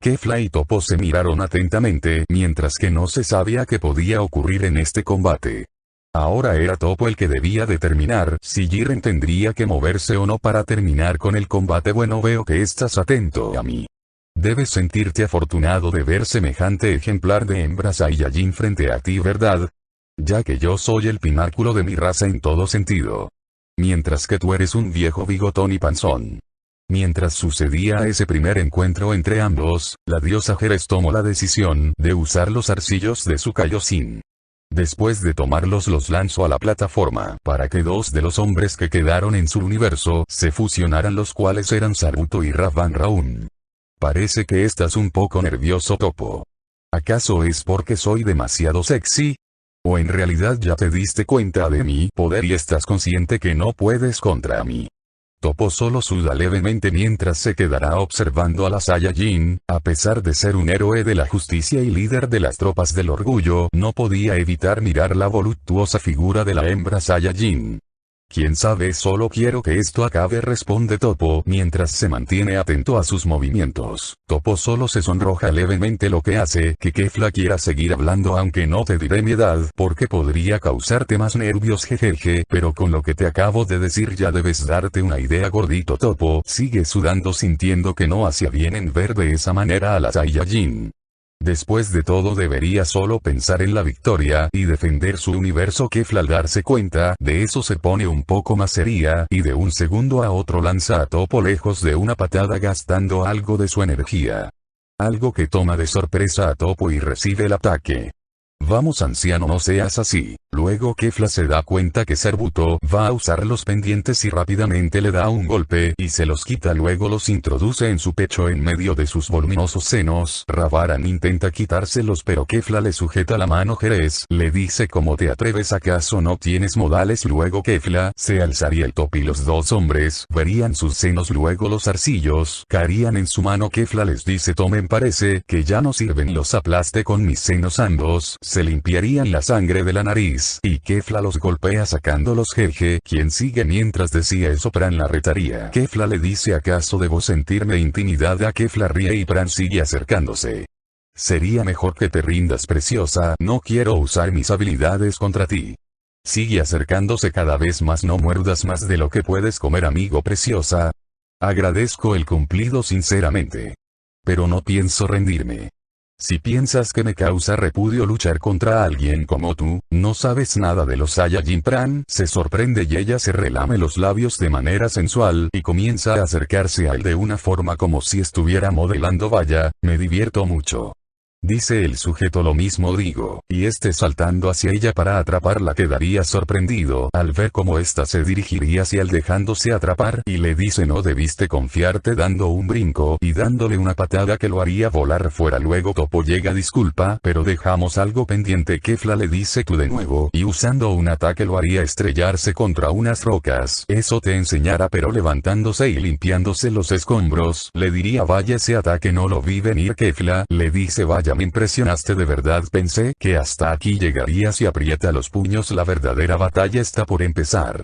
Kefla y Topo se miraron atentamente mientras que no se sabía qué podía ocurrir en este combate. Ahora era Topo el que debía determinar si Jiren tendría que moverse o no para terminar con el combate. Bueno, veo que estás atento a mí. Debes sentirte afortunado de ver semejante ejemplar de hembra Saiyajin frente a ti, ¿verdad? Ya que yo soy el pináculo de mi raza en todo sentido. Mientras que tú eres un viejo bigotón y panzón. Mientras sucedía ese primer encuentro entre ambos, la diosa Jerez tomó la decisión de usar los arcillos de su Kaioshin. Después de tomarlos los lanzó a la plataforma para que dos de los hombres que quedaron en su universo se fusionaran, los cuales eran Saruto y Ravan Raun. Parece que estás un poco nervioso, Topo. ¿Acaso es porque soy demasiado sexy? ¿O en realidad ya te diste cuenta de mi poder y estás consciente que no puedes contra mí? Topo solo suda levemente mientras se quedará observando a la Saiyajin. A pesar de ser un héroe de la justicia y líder de las tropas del orgullo, no podía evitar mirar la voluptuosa figura de la hembra Saiyajin. ¿Quién sabe? Solo quiero que esto acabe, responde Topo mientras se mantiene atento a sus movimientos. Topo solo se sonroja levemente, lo que hace que Kefla quiera seguir hablando, aunque no te diré mi edad porque podría causarte más nervios, jejeje, pero con lo que te acabo de decir ya debes darte una idea, gordito. Topo sigue sudando sintiendo que no hacía bien en ver de esa manera a la Saiyajin. Después de todo debería solo pensar en la victoria y defender su universo. Kefla al darse cuenta de eso se pone un poco más seria y de un segundo a otro lanza a Topo lejos de una patada gastando algo de su energía. Algo que toma de sorpresa a Topo y recibe el ataque. Vamos, anciano, no seas así. Luego Kefla se da cuenta que Saruto va a usar los pendientes y rápidamente le da un golpe y se los quita, luego los introduce en su pecho en medio de sus voluminosos senos. Ravaran intenta quitárselos pero Kefla le sujeta la mano. Jerez le dice: ¿cómo te atreves? ¿Acaso no tienes modales? Luego Kefla se alzaría el top y los dos hombres verían sus senos, luego los arcillos caerían en su mano. Kefla les dice: tomen, parece que ya no sirven, los aplaste con mis senos. Ambos se limpiarían la sangre de la nariz y Kefla los golpea sacándolos. Jeje, quien sigue. Mientras decía eso, Pran la retaría. Kefla le dice: ¿acaso debo sentirme intimidada? Kefla ríe y Pran sigue acercándose. Sería mejor que te rindas, preciosa, no quiero usar mis habilidades contra ti. Sigue acercándose cada vez más. No muerdas más de lo que puedes comer, amigo, preciosa. Agradezco el cumplido sinceramente. Pero no pienso rendirme. Si piensas que me causa repudio luchar contra alguien como tú, no sabes nada de los Saiyajin. Pran se sorprende y ella se relame los labios de manera sensual y comienza a acercarse a él de una forma como si estuviera modelando. Vaya, me divierto mucho. Dice el sujeto. Lo mismo digo, y saltando hacia ella para atraparla quedaría sorprendido al ver cómo ésta se dirigiría hacia él dejándose atrapar y le dice: no debiste confiarte, dando un brinco y dándole una patada que lo haría volar fuera. Luego Topo llega: disculpa, pero dejamos algo pendiente. Kefla le dice: tú de nuevo, y usando un ataque lo haría estrellarse contra unas rocas. Eso te enseñará. Pero levantándose y limpiándose los escombros, le diría: vaya, ese ataque no lo vi venir. Kefla le dice: vaya, me impresionaste de verdad, pensé que hasta aquí llegarías, y aprieta los puños. La verdadera batalla está por empezar.